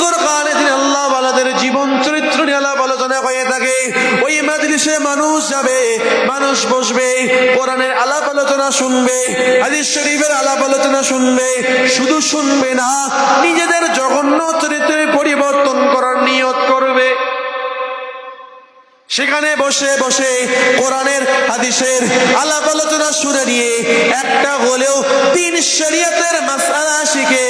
ফুরকানে দিন আল্লাহ ওয়ালাদের জীবন চরিত্র নিয়ে আলাপ আলোচনা হয়ে থাকে। ওই মাজলিসে মানুষ যাবে, মানুষ বসবে, কোরআনের আলাপ আলোচনা শুনবে, হাদিস শরীফের আলাপ আলোচনা শুনবে। শুধু শুনবে না, নিজেদের জঘন্য চরিত্রে পরিবর্তন করার নিয়ত করবে। সেখানে বসে বসে কোরআনের হাদিসের আলাপ আলোচনা শুনে নিয়ে একটা হলেও তিন শরীয়তের মাসআলা শিখে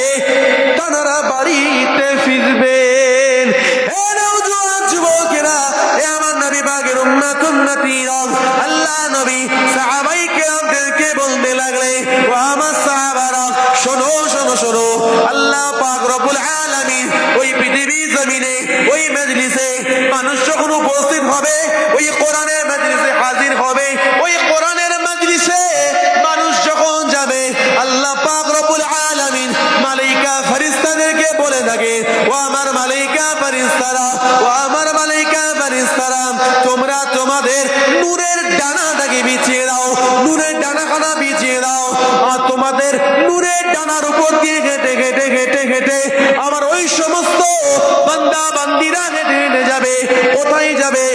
তারা বাড়িতে ফিরবেন। হে নওজোয়ান যুবকেরা, হে আমার নবী পাকের উম্মত উম্মতীরা, আল্লাহ নবী সাহাবায়ে কেরামদেরকে বলতে লাগলে, ও আমার সাহাবারা, শোনো শোনো শোনো, আল্লাহ পাক রব্বুল আলামিন ওই পৃথিবীর জমিনে ওই মজলিসে মানুষ যখন উপস্থিত হবে, ওই কোরআনের মজলিসে হাজির হবে, ওই কোরআনের মজলিসে মানুষ যখন যাবে, আল্লাহ পাক রব্বুল আলামিন মালায়েকা ফেরেশতাদেরকে বলে থাকে, ও আমার মালায়েকা ফেরেশতারা, ও আমার মালায়েকা ফেরেশতারা, তোমরা তোমাদের নূরের ডানাটাকে বিছিয়ে দাও, নূরের ডানাখানা বিছিয়ে দাও। আর তোমাদের নূরের ডানার উপর দিয়ে হেঁটে হেঁটে হেঁটে হেঁটে আমার ওই সমস্ত বান্দা বান্দিরা হেঁটে হেঁটে যাবে। কোথায় যাবে?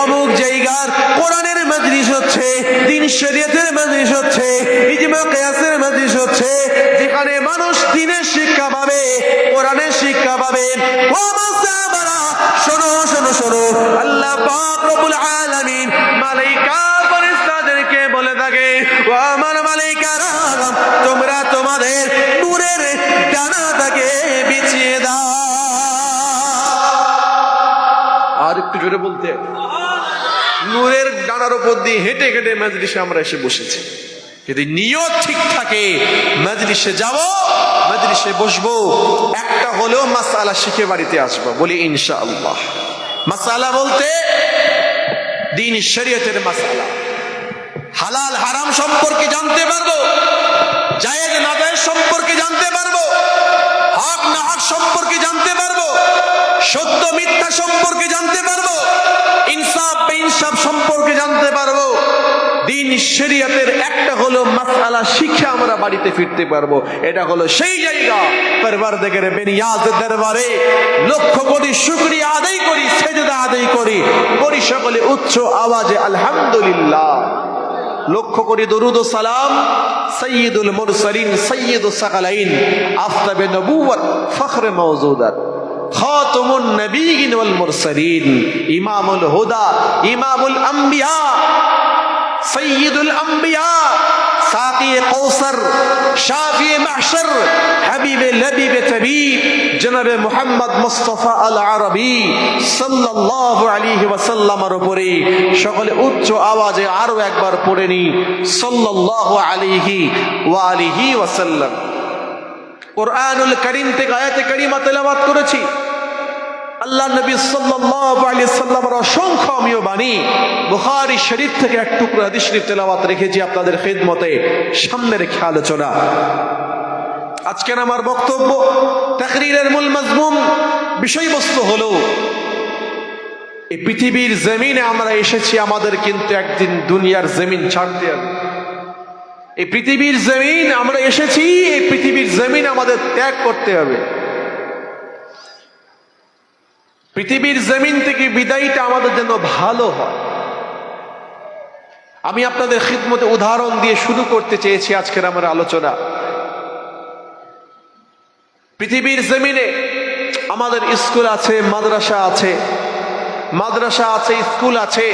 অমুক জায়গার কোরআনের মজলিস হচ্ছে, দ্বীন শরীয়তের মজলিস হচ্ছে, ইজমা কিয়াসের মজলিস হচ্ছে, যেখানে মানুষ দ্বীনের শিক্ষা পাবে, কোরআনের শিক্ষা পাবে। ও মুসলমানরা, শোনো শোনো শোনো, আল্লাহ পাক রব্বুল আলামিন মালায়েকা ফেরেশতাদেরকে বলে থাকে, ও আমার মালায়েকারা, তোমরা তোমাদের নূরের ডানাটাকে বিছিয়ে দাও। আর একটু জোরে বলতে, নূরের ডানার উপর দিয়ে হেঁটে হেঁটে মজলিসে আমরা এসে বসেছি। যদি নিয়ত ঠিক থাকে, মজলিসে যাব, মজলিসে বসবো, একটা হলেও মাসআলা শিখে বাড়িতে আসবো, বলি ইনশাআল্লাহ। মাসআলা বলতে দ্বীন শরীয়তের মাসআলা, হালাল হারাম সম্পর্কে জানতে পারবো, জায়েজ না জায়েজ সম্পর্কে জানতে পারবো, হক না হক সম্পর্কে জানতে পারবো, সত্য মিথ্যা সম্পর্কে জানতে পারবো, ইনসাফ বেইনসাফ সম্পর্কে জানতে পারবো। দ্বীন শরীয়তের একটা হলো মাসআলা শিখে আমরা বাড়িতে ফিরতে পারবো। এটা হলো সেই জায়গা, পরওয়ারদিগার বেনিয়াজের দরবারে লক্ষ কোটি শুকরিয়া আদায় করি, সেজদা আদায় করি, করি সকলে উচ্চ আওয়াজে আলহামদুলিল্লাহ। লক্ষ কোটি দরুদ ও সালাম সাইয়্যিদুল মুরসালিন, সাইয়্যিদুস সাকালাইন, আফতাবে নবুওয়াত, ফখরে মাওজুদাত, খাতামুন নবিয়্যিন ওয়াল মুরসালিন, ইমামুল হুদা, ইমামুল আম্বিয়া, সাইয়্যিদুল আম্বিয়া, সাকি কৌসর, শাফি মাহশর, হাবিবে লবিবে তাবিব, জনাবে মুহাম্মদ মুস্তাফা আল আরবি সাল্লাল্লাহু আলাইহি ওয়াসাল্লামের উপরে সকলে উচ্চ আওয়াজে আরো একবার পড়ে নি, সাল্লাল্লাহু আলাইহি ওয়া আলিহি ওয়াসাল্লাম। কুরআনুল কারীম থেকে আয়াতে কারিমা তেলাওয়াত করেছি। আল্লাহ নবী সাল্লাল্লাহু আলাইহি সাল্লামের অসংখ্য অমীয় বাণী বুখারী শরীফ থেকে এক টুকরো হাদিস শরীফ তেলাওয়াত রেখেছি আপনাদের খিদমতে, সামনে রেখে আলোচনা। আজকের আমার বক্তব্য, তাকরীরের মূল মাজমুন, বিষয়বস্তু হলো এই পৃথিবীর জমিনে আমরা এসেছি, আমাদের কিন্তু একদিন দুনিয়ার জমিন ছাড়তে হবে। এই পৃথিবীর জমিন আমরা এসেছি, এই পৃথিবীর জমিন আমাদের ত্যাগ করতে হবে। পৃথিবীর জমিন থেকে বিদায়টা আমাদের জন্য ভালো হয়। আমি আপনাদের খিদমতে উদাহরণ দিয়ে শুরু করতে চেয়েছি আজকের আমার আলোচনা। পৃথিবীর জমিনে আমাদের স্কুল আছে, মাদ্রাসা আছে, মাদ্রাসা আছে, স্কুল আছে,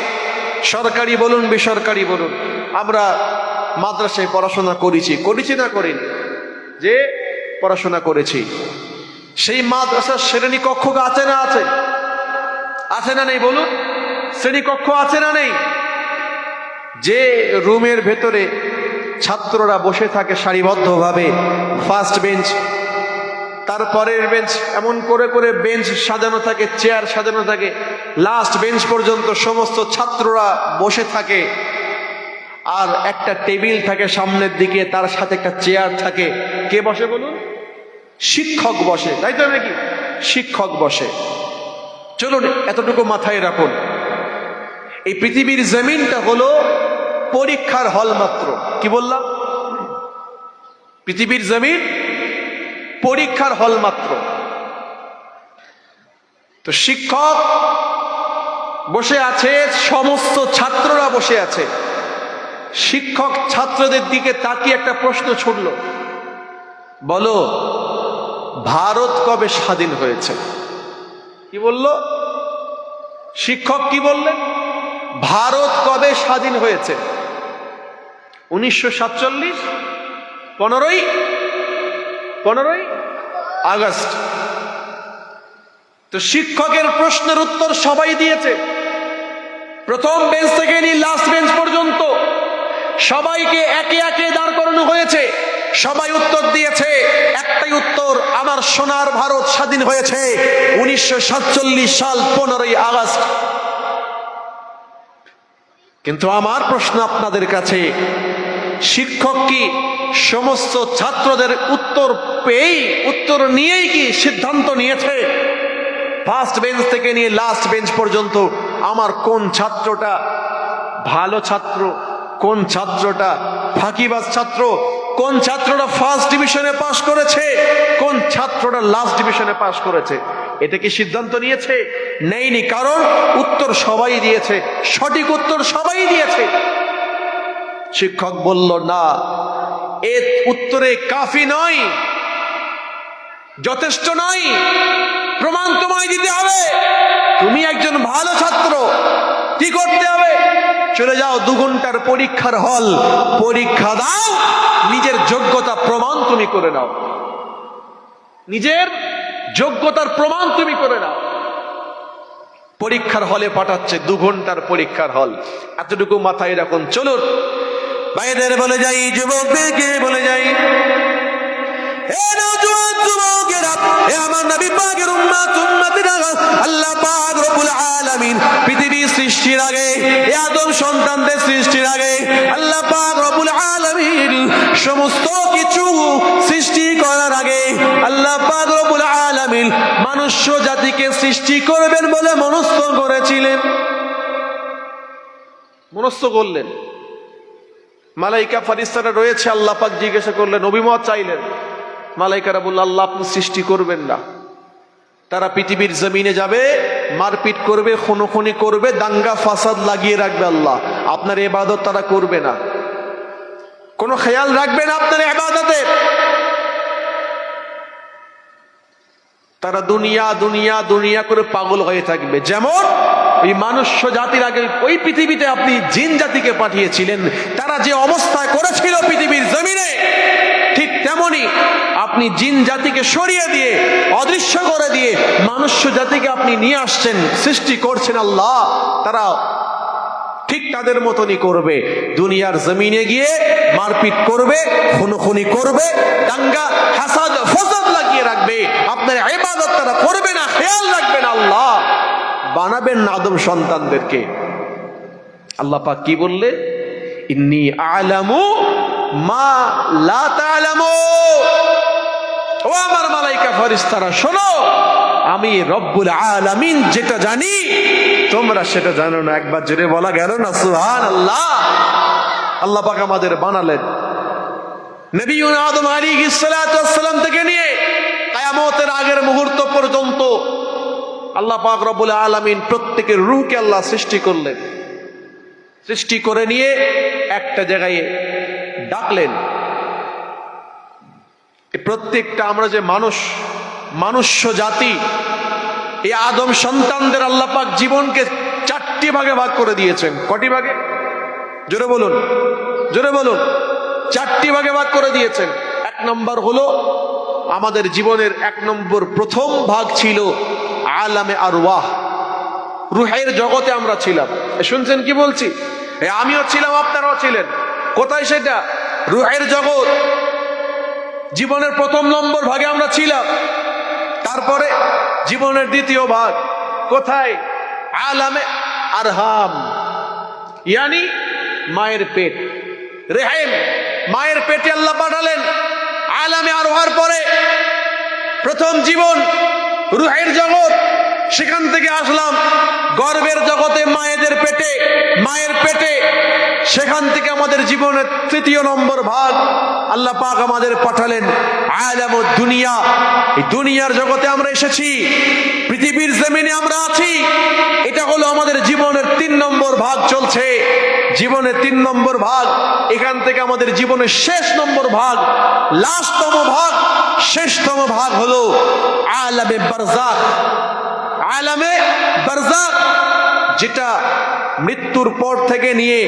সরকারি বলুন বেসরকারি বলুন। আমরা মাদ্রাসায় পড়াশোনা করেছি না করিনি? যে পড়াশোনা করেছি, সেই মাদ্রাসার শ্রেণীকক্ষ আছে না আছে? আছে না নেই বলুন? শ্রেণীকক্ষ আছে না নেই? যে রুমের ভেতরে ছাত্ররা বসে থাকে সারিবদ্ধভাবে, ফার্স্ট বেঞ্চ, তারপরের বেঞ্চ, এমন করে করে বেঞ্চ সাজানো থাকে, চেয়ার সাজানো থাকে, লাস্ট বেঞ্চ পর্যন্ত সমস্ত ছাত্ররা বসে থাকে। আর একটা টেবিল থাকে সামনের দিকে, তার সাথে একটা চেয়ার থাকে। কে বসে বলুন? শিক্ষক বসে, তাই তো নাকি? শিক্ষক বসে। চলুন এতটুকু মাথায় রাখুন, এই পৃথিবীর জমিনটা হলো পরীক্ষার হল মাত্র। কি বললাম? পৃথিবীর জমিন পরীক্ষার হল মাত্র। তো শিক্ষক বসে আছে, সমস্ত ছাত্ররা বসে আছে। শিক্ষক ছাত্রদের দিকে তাকিয়ে একটা প্রশ্ন ছুড়ল, বলো ভারত কবে স্বাধীন হয়েছে? কি বলল শিক্ষক? কি বললেন? ভারত কবে স্বাধীন হয়েছে? 1947, 15ই আগস্ট। তো শিক্ষকের প্রশ্নের উত্তর সবাই দিয়েছে, প্রথম বেঞ্চ থেকে নিয়ে লাস্ট বেঞ্চ পর্যন্ত সবাইকে একে একে দাঁড় করানো হয়েছে। সবাই উত্তর দিয়েছে, একটাই উত্তর, আমার সোনার ভারত স্বাধীন হয়েছে 1947 সাল 15ই আগস্ট। কিন্তু আমার প্রশ্ন আপনাদের কাছে, শিক্ষক কি সমস্ত ছাত্রদের উত্তর পেয়েই, উত্তর নিয়েই কি সিদ্ধান্ত নিয়েছে ফার্স্ট বেঞ্চ থেকে নিয়ে লাস্ট বেঞ্চ পর্যন্ত আমার কোন ছাত্রটা ভালো ছাত্র, কোন ছাত্রটা ফাঁকিবাজ ছাত্র, কোন ছাত্রটা ফার্স্ট ডিভিশনে পাশ করেছে, কোন ছাত্রটা লাস্ট ডিভিশনে পাশ করেছে, এটা কি সিদ্ধান্ত নিয়েছে? নেয়নি। কারণ উত্তর সবাই দিয়েছে, সঠিক উত্তর সবাই দিয়েছে। শিক্ষক বলল, না, এ উত্তরে কাফি নয়, যথেষ্ট নয়, প্রমাণ তোমায় দিতে হবে। তুমি একজন ভালো ছাত্র, কি করতে হবে? চলে যাও 2 ঘন্টার পরীক্ষার হল, পরীক্ষা দাও, নিজের যোগ্যতা প্রমাণ তুমি করে নাও, নিজের যোগ্যতার প্রমাণ তুমি করে নাও। পরীক্ষার হলে পাঠাচ্ছে, 2 ঘন্টার পরীক্ষার হল। এতটুকু মাথায় রাখুন। চলুন ভাইদের বলে যাই, যুবকদেরকে বলে যাই, আল্লাহ পাক রব্বুল আলামিন পৃথিবীর সৃষ্টির আগে, আদম সন্তানদের সৃষ্টির আগে আল্লাহ পাক রব্বুল আলামিন সমস্ত কিছু সৃষ্টি করার আগে আল্লাহ পাক রব্বুল আলামিন মনুষ্য জাতিকে সৃষ্টি করবেন বলে মনস্থ করেছিলেন। মনস্থ করলেন। মালাইকা ফারিস্তারা রয়েছে, আল্লাহ পাক জিজ্ঞাসা করলেন, অভিমত চাইলেন। মালাইকারা বলল, আল্লাহ আপনি সৃষ্টি করবেন না, তারা পৃথিবীর জমিনে যাবে, মারপিট করবে, খুনোখুনি করবে, দাঙ্গা ফাসাদ লাগিয়ে রাখবে, আল্লাহ আপনার ইবাদত তারা করবে না, কোনো খেয়াল রাখবে না আপনার ইবাদতে। তারা দুনিয়া দুনিয়া দুনিয়া করে পাগল হয়ে থাকবে। যেমন ওই মনুষ্য জাতির আগে ওই পৃথিবীতে আপনি জিন জাতিকে পাঠিয়েছিলেন, তারা যে অবস্থায় করেছিল পৃথিবীর জমিনে, ঠিক তেমনি আপনি জিন জাতিকে সরিয়ে দিয়ে, অদৃশ্য করে দিয়ে মনুষ্য জাতিকে আপনি নিয়ে আসছেন, সৃষ্টি করছেন আল্লাহ। তারা ঠিক তাদের মতনই করবে, দুনিয়ার জমিনে গিয়ে মারপিট করবে, খুনোখুনি করবে, দাঙ্গা হাসাদ ফাসাদ লাগিয়ে রাখবে, আপনার ইবাদত তারা করবে না, খেয়াল রাখবেন। আল্লাহ বানাবেন না আদম সন্তানদেরকে। আল্লাহ পাক কি বললে, ইন্নী আ'লামু মা লা তা'লামু। ও আমার মালাইকা ফেরেশতারা শোনো, আমি রব্বুল আলামিন যেটা জানি তোমরা সেটা জানো না। একবার জোরে বলা গেল না সুবহানাল্লাহ। আল্লাহ পাক আমাদের বানালেন নবীনা আদম আলাইহিস সালাতু ওয়াস সালাম থেকে নিয়ে কিয়ামতের আগের মুহূর্ত পর্যন্ত আল্লাহ পাক রব্বুল আলামিন প্রত্যেকের রূহকে আল্লাহ সৃষ্টি করলেন। সৃষ্টি করে নিয়ে একটা জায়গায় ডাকলেন। প্রত্যেকটা আমরা যে মনুষ্য জাতি, এই আদম সন্তানদের আল্লাহ পাক জীবনকে 4টি ভাগে ভাগ করে দিয়েছেন। কটি ভাগে? জোরে বলুন, জোরে বলুন। 4টি ভাগে ভাগ করে দিয়েছেন। 1 নম্বর হলো আমাদের জীবনের 1 নম্বর প্রথম ভাগ ছিল আলামে আরওয়াহ, রূহের জগতে আমরা ছিলাম। শুনছেন কি বলছি? আমিও ছিলাম, আপনারাও ছিলেন। কোথায় সেটা? রূহের জগৎ। জীবনের প্রথম নম্বর ভাগে আমরা ছিলাম। তারপরে জীবনের দ্বিতীয় ভাগ কোথায়? আলামে আরহাম, ইয়ানি মায়ের পেট, রেহেম, মায়ের পেটে আল্লাহ পাঠালেন। আলামে আরওয়াহর পরে প্রথম জীবন রূহের জগৎ, সেখান থেকে আসলাম গর্ভের জগতে, মায়েদের পেটে, মায়ের পেটে। সেখান থেকে আমাদের জীবনের 3য় নম্বর ভাগ আল্লাহ পাক আমাদের পাঠালেন আলামুদ দুনিয়া। এই দুনিয়ার জগতে আমরা এসেছি, পৃথিবীর জমিনে আমরা আছি, এটা হলো আমাদের জীবনের 3 নম্বর ভাগ চলছে। জীবনের 3 নম্বর ভাগ, এখান থেকে আমাদের জীবনের শেষ নম্বর ভাগ, লাস্টতম ভাগ, শেষতম ভাগ হলো আলামে বারজাখ। আলামে বারজাখ, যেটা মৃত্যুর পর থেকে নিয়ে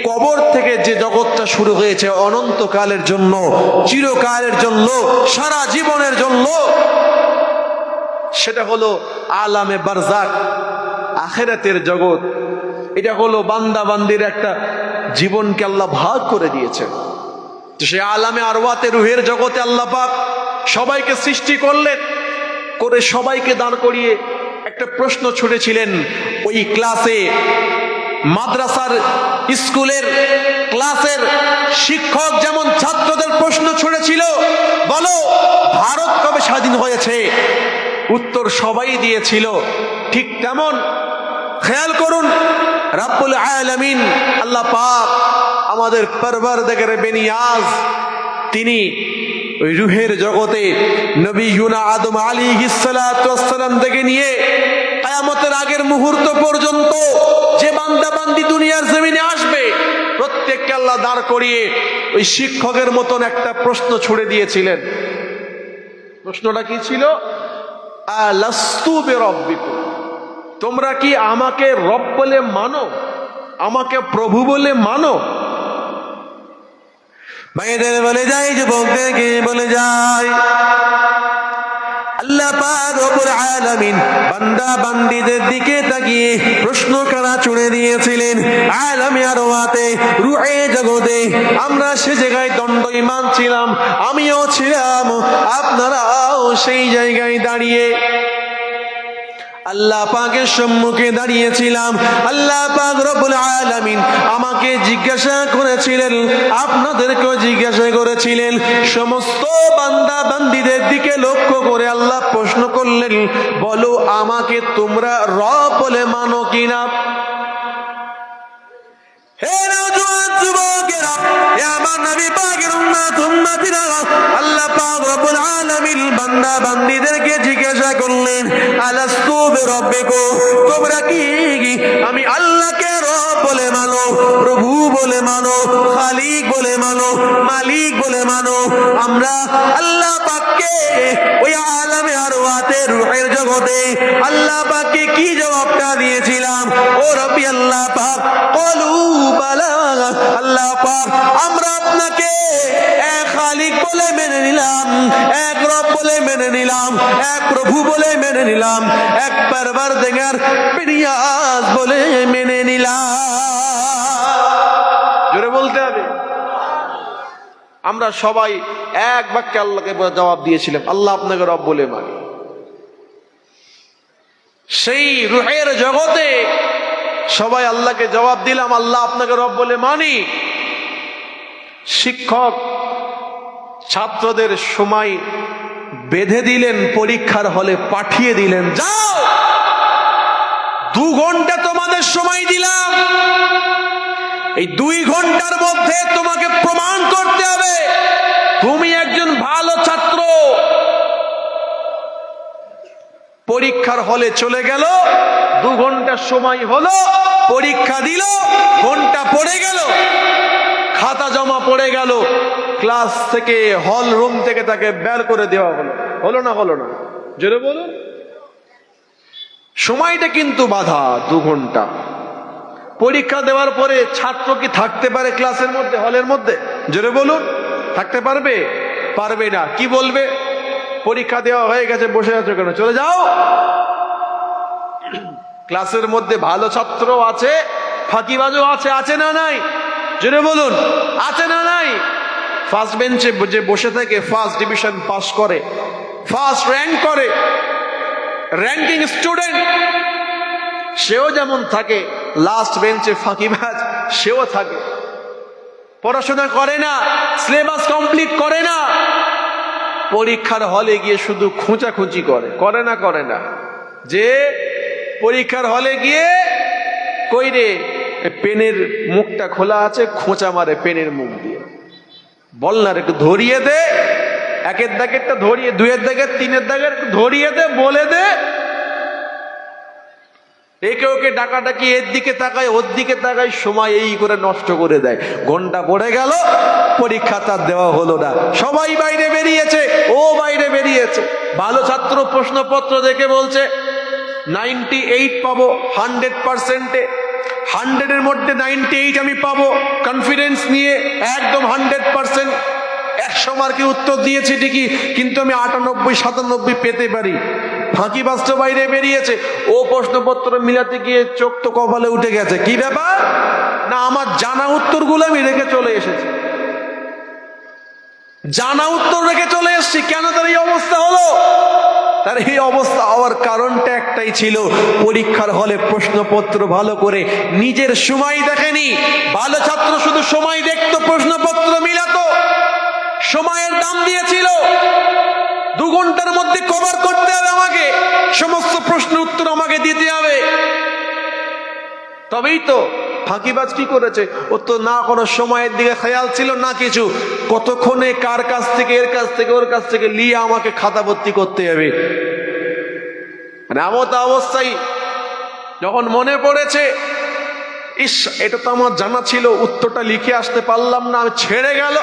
কবর থেকে যে জগৎটা শুরু হয়েছে অনন্তকালের জন্য, চিরকালের জন্য, সারা জীবনের জন্য, সেটা হলো আলামে বারজাখ, আখিরাতের জগৎ। এটা হলো বান্দা বান্দির একটা জীবনকে আল্লাহ ভাগ করে দিয়েছে। তো সে আলামে আরওয়াতে, রুহের জগতে আল্লাহ পাক সবাইকে সৃষ্টি করলেন, করে সবাইকে দাঁড় করিয়ে একটা প্রশ্ন ছুড়েছিলেন। ওই ক্লাসে, মাদ্রাসার স্কুলের ক্লাসের শিক্ষক যেমন ছাত্রদের প্রশ্ন ছুড়েছিল, বলো ভারত কবে স্বাধীন হয়েছে, উত্তর সবাই দিয়েছিল। ঠিক তেমন খেয়াল করুন, রাব্বুল আলামিন আল্লাহ পাক আমাদের পরওয়ারদিগার বেনিয়াজ, তিনি ওই রুহের জগতে নবিয়ুনা আদম আলাইহিস সালাতু ওয়াস সালাম থেকে নিয়ে কিয়ামতের আগের মুহূর্ত পর্যন্ত যে বান্দা বান্দি দুনিয়ার জমিনে আসবে, প্রত্যেককে আল্লাহ দাঁড় করিয়ে ওই শিক্ষকের মতন একটা প্রশ্ন ছুড়ে দিয়েছিলেন। প্রশ্নটা কি ছিল? আলাস্তু বিরাব্বিকুম, তোমরা কি আমাকে রব বলে মানো, আমাকে প্রভু বলে মানো? ভাইদের বলে যাই, যুবকদেরকে বলে যাই, আল্লাহ পাক রব্বুল আলামিন বান্দা বান্দীদের দিকে তাকিয়ে প্রশ্ন করা ছুড়ে দিয়েছিলেন। আলামে আরওয়াতে, রুহে জগতে আমরা সে জায়গায় দণ্ডায়মান ছিলাম, আমিও ছিলাম, আপনারাও সেই জায়গায় দাঁড়িয়ে আল্লাহ পাকের সম্মুখে দাঁড়িয়েছিলাম। আল্লাহ পাক রব্বুল আলামিন আমাকে জিজ্ঞাসা করেছিলেন, আপনাদেরকেও জিজ্ঞাসা করেছিলেন। সমস্ত বান্দা বান্দীদের দিকে লক্ষ্য করে আল্লাহ প্রশ্ন করলেন, বলো আমাকে তোমরা রব বলে মানো কিনা? হে নওজোয়ান যুবকেরা, হে আমার নবী পাকের উম্মতিরা, আল্লাহ পাক রব্বুল আলামিন বান্দা বান্দীদেরকে জিজ্ঞাসা করলেন, আলাস্তু বিরাব্বিকুম, তোমরা কি আমি আল্লাহকে রব বলে মানো, প্রভু বলে মানো, খালিক বলে মানো, মালিক বলে মানো? আমরা আল্লাহ পাককে ওই আলামে আরওয়াতে, রূহের জগতে আল্লাহ পাককে কি জবাবটা দিয়েছিলাম? ও রব্বি আল্লাহ পাক, ক্বালু বালা, আল্লাহ পাক আমরা আপনাকে এক খালিক বলে মেনে নিলাম, এক রব বলে মেনে নিলাম, এক প্রভু বলে মেনে নিলাম, এক পরওয়ারদিগার বেনিয়াজ বলে মেনে নিলাম। জোরে বলতে হবে। আমরা সবাই এক বাক্যে আল্লাহকে জবাব দিয়েছিলাম, আল্লাহ আপনাকে রব বলে মানি। সেই রুহের জগতে সবাই আল্লাহকে জবাব দিলাম, আল্লাহ আপনাকে রব বলে মানি। শিক্ষক ছাত্রদের সময় বেঁধে দিলেন, পরীক্ষার হলে পাঠিয়ে দিলেন, যাও 2 ঘন্টা তোমাদের সময় দিলাম, এই 2 ঘন্টার মধ্যে তোমাকে প্রমাণ করতে হবে তুমি একজন ভালো ছাত্র। পরীক্ষার হলে চলে গেল, 2 ঘন্টা সময় হলো, পরীক্ষা দিল, ঘন্টা পড়ে গেল, খাতা জমা পড়ে গেল, ক্লাস থেকে, হল রুম থেকে তাকে বের করে দেওয়া হলো। হলো না? হলো না? জোরে বলুন। সময়টা কিন্তু বাধা, 2 ঘন্টা। পরীক্ষা দেওয়ার পরে ছাত্র কি থাকতে পারে ক্লাসের মধ্যে, হলের মধ্যে? জোরে বলুন। থাকতে পারবে? পারবে না। কি বলবে? পরীক্ষা দেওয়া হয়ে গেছে, বসে আছো কেন, চলে যাও। ক্লাসের মধ্যে ভালো ছাত্র আছে, ফাঁকিবাজও আছে, আছে না নাই? জোরে বলুন, আছে না নাই? ফার্স্ট বেঞ্চে যে বসে থেকে ফার্স্ট ডিভিশন পাস করে, ফার্স্ট র্যাঙ্ক করে, র্যাঙ্কিং স্টুডেন্ট, সেও যেমন থাকে, লাস্ট বেঞ্চে ফাঁকিবাজ সেও থাকে। পড়াশোনা করে না, সিলেবাস কমপ্লিট করে না, পরীক্ষার হলে গিয়ে শুধু খোঁচাখুঁচি করে। করে না? করে না? যে পরীক্ষার হলে গিয়ে কই রে, পেনের মুখটা খোলা আছে, খোঁচা মারে পেনের মুখ দিয়ে। বল না একটু ধরিয়ে দে, 1-এর দাগেরটা ধরিয়ে, 2-এর দাগের, 3-এর দাগের একটু ধরিয়ে দে, বলে দে। একে ওকে ডাকাডাকি, এর দিকে তাকায় ওর দিকে তাকায়, সময় এই করে নষ্ট করে দেয়। ঘন্টা পড়ে গেল, পরীক্ষা তার দেওয়া হলো না। সবাই বাইরে বেরিয়েছে, ও বাইরে বেরিয়েছে। ভালো ছাত্র প্রশ্নপত্র দেখে বলছে 98 পাবো 100%-এ, 100-এর মধ্যে 98 আমি পাবো, কনফিডেন্স নিয়ে একদম 100%। 100 মার্কে উত্তর দিয়েছি ঠিকই, কিন্তু আমি 98-97 পেতে পারি। ফাঁকিবাজ তো বাইরে বেরিয়েছে, ও প্রশ্নপত্র মিলাতে গিয়ে চোখ তো কপালে উঠে গেছে। কি ব্যাপার? না, আমার জানা উত্তরগুলো আমি রেখে চলে এসেছি, জানা উত্তর রেখে চলে এসেছি। কেন তার এই অবস্থা হলো? তার এই অবস্থা হওয়ার কারণটা একটাই ছিল, পরীক্ষার হলে প্রশ্নপত্র ভালো করে নিজের সময় দেখেনি। ভালো ছাত্র শুধু সময় দেখতো, প্রশ্নপত্র মিলাতো, সময়ের দাম দিয়েছিল। 2 ঘন্টার মধ্যে কভার করতে হবে আমাকে, সমস্ত প্রশ্ন উত্তর আমাকে দিতে হবে। তবেই তো। ফাঁকিবাজ কি করেছে? ও তো না কোনো সময়ের দিকে খেয়াল ছিল না কিছু, কতক্ষণে কার কাছ থেকে, এর কাছ থেকে, ওর কাছ থেকে নিয়ে আমাকে খাতা ভর্তি করতে হবে। মানে এমত অবস্থায় যখন মনে পড়েছে, ইস, এটা তো আমার জানা ছিল, উত্তরটা লিখে আসতে পারলাম না, আমি ছেড়ে গেল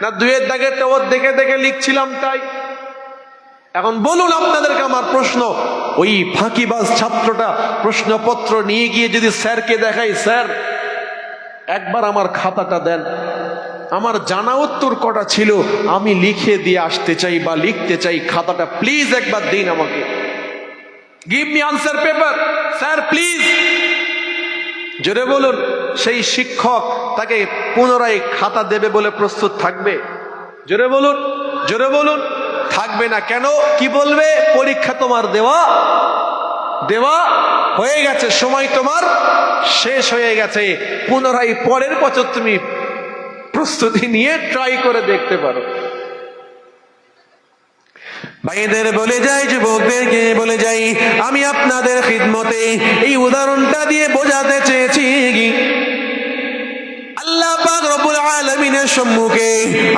না, 2-এর দাগে তো ওর দেখে দেখে লিখছিলাম তাই। এখন বলুন আপনাদেরকে আমার প্রশ্ন, ওই ফাঁকিবাজ ছাত্রটা প্রশ্নপত্র নিয়ে গিয়ে যদি স্যারকে দেখাই, স্যার একবার আমার খাতাটা দেন, আমার জানা উত্তর কটা ছিল আমি লিখে দিয়ে আসতে চাই বা লিখতে চাই, খাতাটা প্লিজ একবার দিন আমাকে, give me answer paper sir please. জোরে বলুন, সেই শিক্ষক তাকে পুনরায় খাতা দেবে বলে প্রস্তুত থাকবে? জোরে বলুন, জোরে বলুন। থাকবে না। কেন? কি বলবে? পরীক্ষা তোমার দেওয়া হয়ে গেছে, সময় তোমার শেষ হয়ে গেছে, পুনরায় পরের বছর তুমি প্রস্তুতি নিয়ে ট্রাই করে দেখতে পারো। ভাইদের বলে যাই, যুবকদেরকে বলে যাই, আমি আপনাদের খিদমতে এই উদাহরণটা দিয়ে বোঝাতে চেয়েছি, আল্লাহ পাক রব্বুল আলামিনের সম্মুখে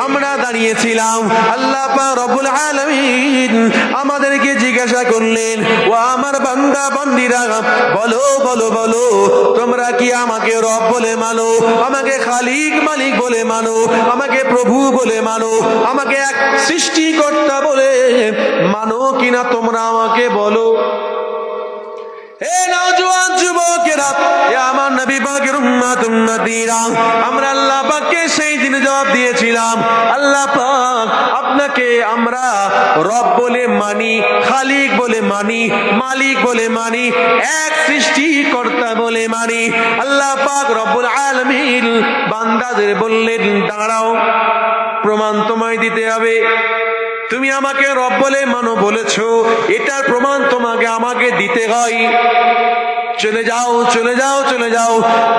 আমরা দাঁড়িয়েছিলাম। আল্লাহ পাক রব্বুল আলামিন আমাদেরকে জিজ্ঞাসা করলেন, ও আমার বান্দা বান্দীরা, বলো বলো বলো, তোমরা কি আমাকে রব বলে মানো, আমাকে খালিক মালিক বলে মানো, আমাকে প্রভু বলে মানো, আমাকে এক সৃষ্টিকর্তা বলে মানো কিনা তোমরা আমাকে বলো। হে নওজোয়ান যুবকেরা, হে আমার নবী পাকের উম্মত-উম্মতীরা, আমরা আল্লাহ পাককে সেই দিন জবাব দিয়েছিলাম, আল্লাহ পাক আপনাকে আমরা রব বলে মানি, খালিক বলে মানি, মালিক বলে মানি, এক সৃষ্টিকর্তা বলে মানি। আল্লাহ পাক রব্বুল আলামিন বান্দাদের বললেন, দাঁড়াও, প্রমাণ তোমায় দিতে হবে। তুমি আমাকে রব বলে মানো বলেছো, এটার প্রমাণ তোমাকে আমাকে দিতে হয়। চলে যাও চলে যাও চলে যাও,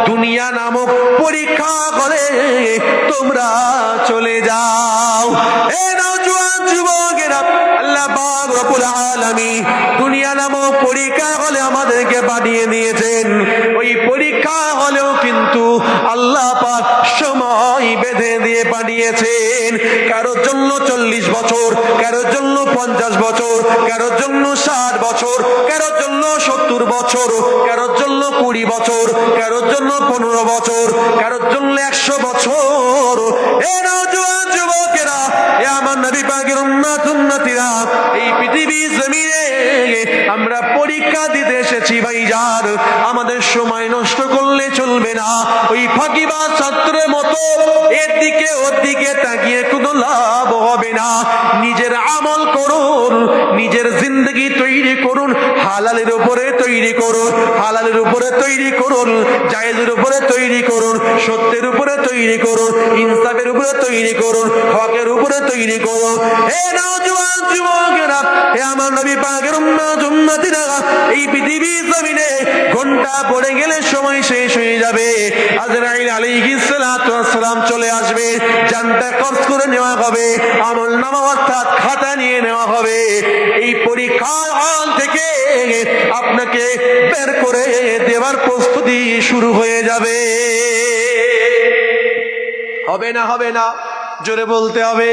দুনিয়া নামক পরীক্ষা করে তোমরা চলে যাও। এ নওজোয়ান যুবকেরা, আল্লাহ পাক রব্বুল আলামিন দুনিয়া নামক পরীক্ষা হলে আমাদেরকে পাঠিয়ে দিয়েছেন। ওই পরীক্ষা হলেও কিন্তু আল্লাহ পাক সময় বেঁধে দিয়ে পাঠিয়েছেন। কারোর জন্য 40 বছর, কারোর জন্য 50 বছর, কারোর জন্য 60 বছর, কারোর জন্য 70 বছর, কারোর জন্য 20 বছর, কারোর জন্য 15 বছর, কারোর জন্য 100 বছর। এ নওজোয়ান যুবকেরা, এ আমার নবী পাকের উম্মত-উম্মতীরা, এই পৃথিবীর জমিনে আমরা পরীক্ষা দিতে এসেছি ভাইজান। আমাদের সময় নষ্ট করলে চলবে না। ওই ফাঁকিবাজ ছাত্রের মতো এর দিকে ওর দিকে তাকিয়ে কোনো লাভ হবে না। নিজের আমল করুন, নিজের জিন্দগি তৈরি করুন, হালালের উপরে তৈরি করুন, হালালের উপরে তৈরি করুন, জায়েজের উপরে তৈরি করুন, সত্যের উপরে তৈরি করুন, ইনসাফের উপরে তৈরি করুন, হকের উপরে তৈরি করুন। হে নওজোয়ান যুবকেরা, হে আমার নবী পাকের উম্মত-উম্মতীরা, এই পৃথিবীর জমিনে ঘন্টা পড়ে গেলে সময় শেষ হয়ে যাবে। আজরাইল আলাইহিস সালাতু ওয়াস সালাম চলে আসবে, জানটা কবজ করে নেওয়া হবে, আমলনামা অর্থাৎ খাতা নিয়ে নেওয়া হবে। এই পরীক্ষার হল থেকে আপনাকে বের করে দেওয়ার প্রস্তুতি শুরু হয়ে যাবে। হবে না? হবে না? জোরে বলতে হবে।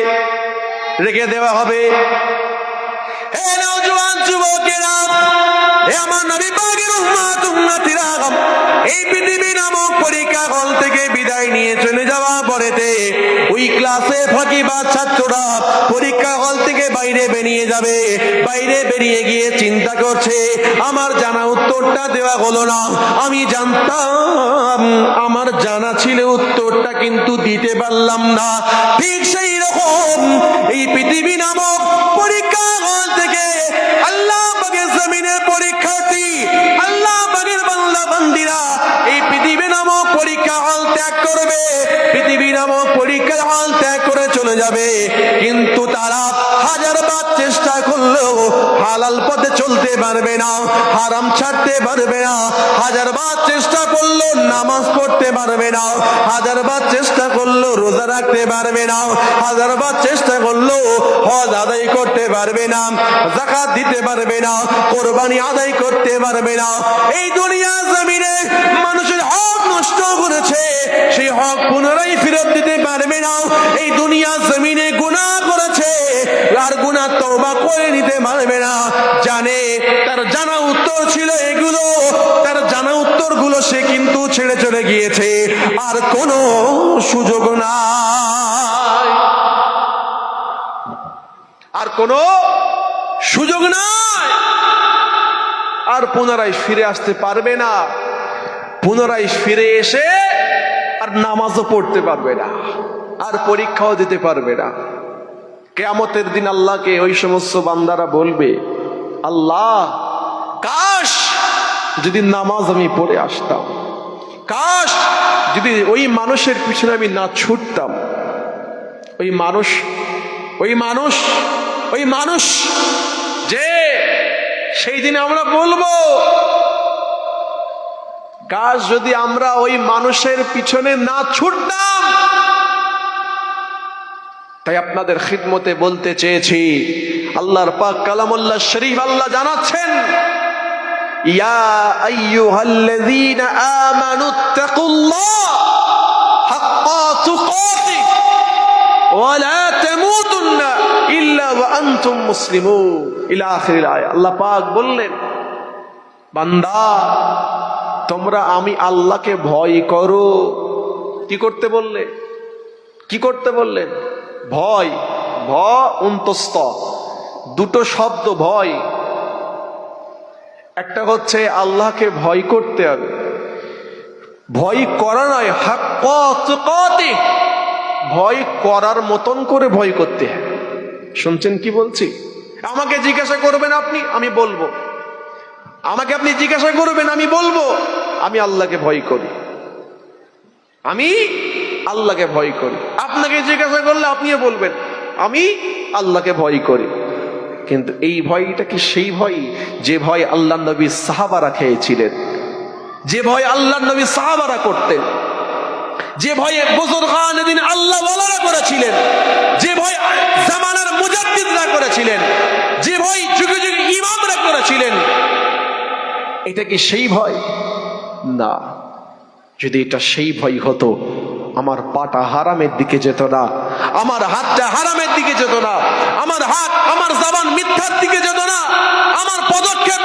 রেখে দেওয়া হবে। হে নওজোয়ান যুবকেরা, হে আমার নবী পাকের এই পৃথিবী নামক পরীক্ষা হল থেকে বিদায় নিয়ে চলে যাওয়া পরেতে ওই ক্লাসে ফাঁকিবাজ ছাত্ররা পরীক্ষা হল থেকে বাইরে বেরিয়ে যাবে। বাইরে বেরিয়ে গিয়ে চিন্তা করছে, আমার জানা উত্তরটা দেওয়া হলো না, আমি জানতাম, আমার জানা ছিল উত্তরটা কিন্তু দিতে পারলাম না। ঠিক সেই রকম এই পৃথিবী নামক পরীক্ষা হল থেকে আল্লাহ পাকের জমিনের পরীক্ষার্থী, আল্লাহ পাকের বান্দা বান্দিরা এই পৃথিবী নামক পরীক্ষা হল ত্যাগ করবে, পৃথিবী নামক পরীক্ষা হল ত্যাগ করে চলে যাবে। কিন্তু তারা হাজারবার চেষ্টা করলেও হালাল পথে চলতে পারবে না, হারাম ছাড়তে পারবে না। হাজারবার চেষ্টা করলো নামাজ পড়তে পারবে না, হাজারবার চেষ্টা করলো রোজা রাখতে পারবে না, হাজারবার চেষ্টা করলো হজ আদায় করতে পারবে না, যাকাত দিতে পারবে না, কোরবানি আদায় করতে পারবে না। এই দুনিয়া জমিনে মানুষের হক নষ্ট করেছে, সেই হক পুনরায় ফেরত দিতে পারবে না। এই দুনিয়া জমিনে গুনাহ করেছে, আর গুনাহ তওবা করে নিতে পারবে না। জানে তার জানা উত্তর ছিল এগুলো, তার জানা উত্তরগুলো সে কিন্তু ছেড়ে চলে গিয়েছে, আর কোনো সুযোগ নাই, আর কোনো সুযোগ নাই, আর পুনরায় ফিরে আসতে পারবে না। পুনরায় ফিরে এসে আর নামাজও পড়তে পারবে না, আর পরীক্ষাও দিতে পারবে না। কিয়ামতের দিন আল্লাহকে ওই সমস্ত বান্দারা বলবে, আল্লাহ কাশ যদি নামাজ আমি পড়ে আসতাম, কাশ যদি ওই মানুষের পিছনে আমি না ছুটতাম। ওই মানুষ যে সেই দিন আমরা বলবো, কাশ যদি আমরা ওই মানুষের পিছনে না ছুটতাম। তাই আপনাদের খিদমতে বলতে চেয়েছি, আল্লাহর পাক কালামুল্লাহ শরীফ আল্লাহ জানাচ্ছেন, ইয়া আইয়ুহাল্লাযীনা আমানুত্তাকুল্লাহ হাক্কা তুকাতিহ ওয়া লা তামুতুন্না ইল্লা ওয়া আনতুম মুসলিমুন ইলা আখিরিল আয়া। আল্লাহ পাক বললেন, বান্দা তোমরা আমি আল্লাহকে ভয় করো। কি করতে বললেন? ভয়, অন্তস্থ, দুটো শব্দ ভয়। একটা হচ্ছে আল্লাহকে ভয় করতে হবে, ভয় করা নয়, হাক্কা তুকাতিহ, ভয় করার মতন করে ভয় করতে হয়। শুনছেন কি বলছি? আমাকে জিজ্ঞাসা করবেন আপনি, আমি বলবো। আমাকে আপনি জিজ্ঞাসা করবেন, আমি বলবো আমি আল্লাহকে ভয় করি, আমি আল্লাহকে ভয় করি। আপনাকে জিজ্ঞাসা করলে আপনিও বলবেন আমি আল্লাহকে ভয় করি। কিন্তু এই ভয়টা কি সেই ভয় যে ভয় আল্লাহ নবী সাহাবারা খেয়েছিলেন, যে ভয় আল্লাহ নবী সাহাবারা করতেন, যে ভয়ে বুজুর্গান দিন আল্লাহ ওয়ালারা করেছিলেন, যে ভয় জামানার মুজাদ্দিদরা করেছিলেন, যে ভয় যুগে যুগে ইমামরা করেছিলেন? এটা কি সেই ভয়? না। যদি এটা সেই ভয় হতো, আমার পাটা হারামের দিকে যেত না, আমার হাতটা হারামের দিকে যেত না, আমার হাত আমার জবান মিথ্যার দিকে যেত না, আমার পদক্ষেপ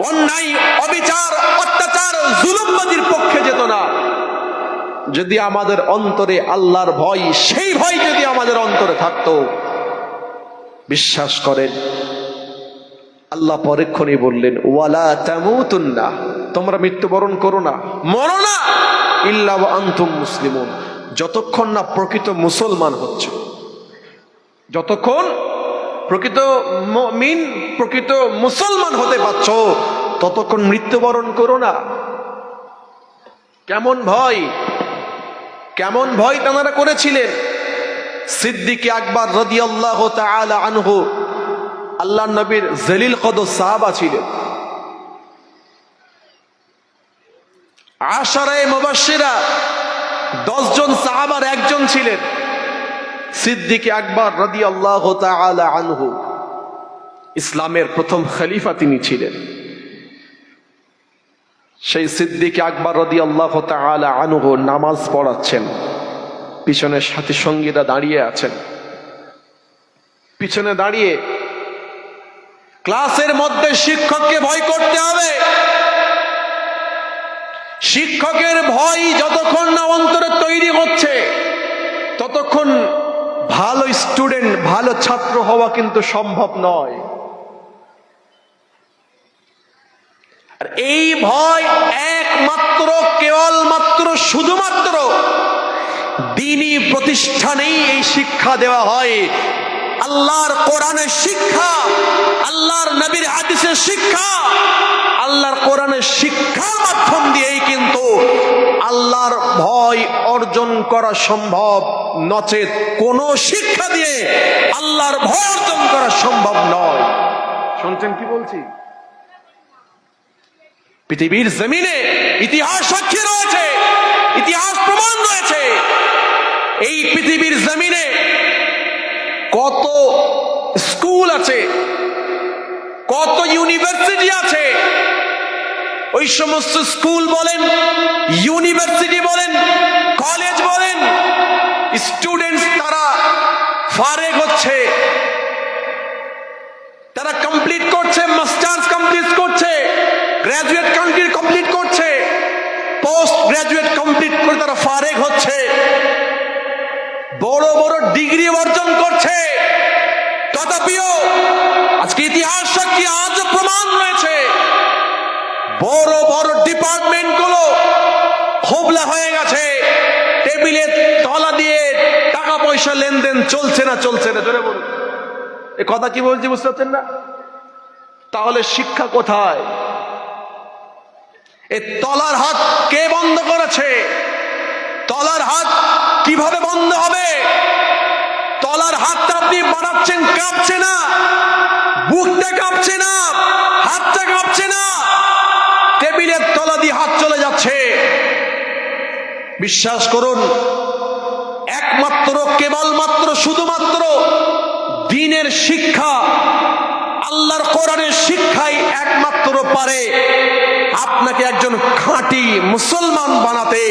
অন্যায় অবিচার অত্যাচার জুলুমবাদীর পক্ষে যেত না। যদি আমাদের অন্তরে আল্লাহর ভয়, সেই ভয় যদি আমাদের অন্তরে থাকতো, বিশ্বাস করেন আল্লাহ পরক্ষণে বললেন, ওয়ালা তামুতুন্না, তোমরা মৃত্যুবরণ করো না, মরো না, ইল্লা ওয়া আনতুম মুসলিমুন, যতক্ষণ না প্রকৃত মুসলমান হচ্ছে, যতক্ষণ প্রকৃত মুমিন, প্রকৃত মুসলমান হতে পারছো, ততক্ষণ মৃত্যুবরণ করো না। কেমন ভয় তারা করেছিলেন? সিদ্দিক আকবর রাদিয়াল্লাহু তাআলা আনহু আল্লাহ নবীর জলিল কদর সাহাবা ছিলেন, আশারায়ে মুবাশশিরা 10 জন সাহাবার একজন ছিলেন সিদ্দিক আকবর রাদিয়াল্লাহু তাআলা আনহু। ইসলামের প্রথম খলিফা তিনি ছিলেন। সেই সিদ্দিক আকবর রাদিয়াল্লাহু তাআলা আনহু নামাজ পড়াচ্ছেন, পিছনে সাথী সঙ্গীরা দাঁড়িয়ে আছেন। পিছনে দাঁড়িয়ে ক্লাসের মধ্যে শিক্ষককে ভয় করতে হবে, শিক্ষকের ভয় যতক্ষণ না অন্তরে তৈরি হচ্ছে ততক্ষণ ভালো স্টুডেন্ট, ভালো ছাত্র হওয়া কিন্তু সম্ভব নয়। আর এই ভয় একমাত্র, কেবলমাত্র, শুধুমাত্র দ্বীনি প্রতিষ্ঠানেই এই শিক্ষা দেওয়া হয়। আল্লাহর কোরআনের শিক্ষা, আল্লাহর নবীর হাদিসের শিক্ষা, আল্লাহর কোরআনের শিক্ষার মাধ্যম দিয়েই কিন্তু আল্লাহর ভয় অর্জন করা সম্ভব। নচেত কোন শিক্ষা দিয়ে আল্লাহর ভয় অর্জন করা সম্ভব নয়। শুনছেন কি বলছি? পৃথিবীর জমিনে ইতিহাস সাক্ষী রয়েছে, ইতিহাস প্রমাণ রয়েছে। এই পৃথিবীর জমিনে কত স্কুল আছে, কত ইউনিভার্সিটি আছে। ওই সমস্ত স্কুল বলেন, ইউনিভার্সিটি বলেন, কলেজ বলেন, স্টুডেন্টস তারা ফারেগ হচ্ছে, তারা কমপ্লিট করছে, মাস্টার্স কমপ্লিট করছে, গ্রাজুয়েট কমপ্লিট করছে, পোস্ট গ্রাজুয়েট কমপ্লিট করে তারা ফারেগ হচ্ছে, বড় বড় ডিগ্রি অর্জন করছে। তথাপিও আজকে ইতিহাস সাক্ষী, আজ প্রমাণ রয়েছে, বড় বড় ডিপার্টমেন্ট গুলো খোবলা হয়ে গেছে, টেবিলে তলা দিয়ে টাকা পয়সা লেনদেন চলছে না। জোরে বলুন, এ কথা কি বলছি বুঝতে পারছেন না? তাহলে শিক্ষা কোথায়? এ তলার হাত কে বন্ধ করেছে? তলার হাত কিভাবে বন্ধ হবে? তলার হাতটা আপনি বাড়াচ্ছেন, কাঁপছে না, বুকটা কাঁপছে না, হাতটা কাঁপছে না, টেবিলের তলা দিয়ে হাত চলে যাচ্ছে। বিশ্বাস করুন, একমাত্র, কেবলমাত্র, শুধুমাত্র দ্বীনের শিক্ষা, আল্লাহর কোরআনের শিক্ষাই একমাত্র পারে আপনাকে একজন খাঁটি মুসলমান বানাতে,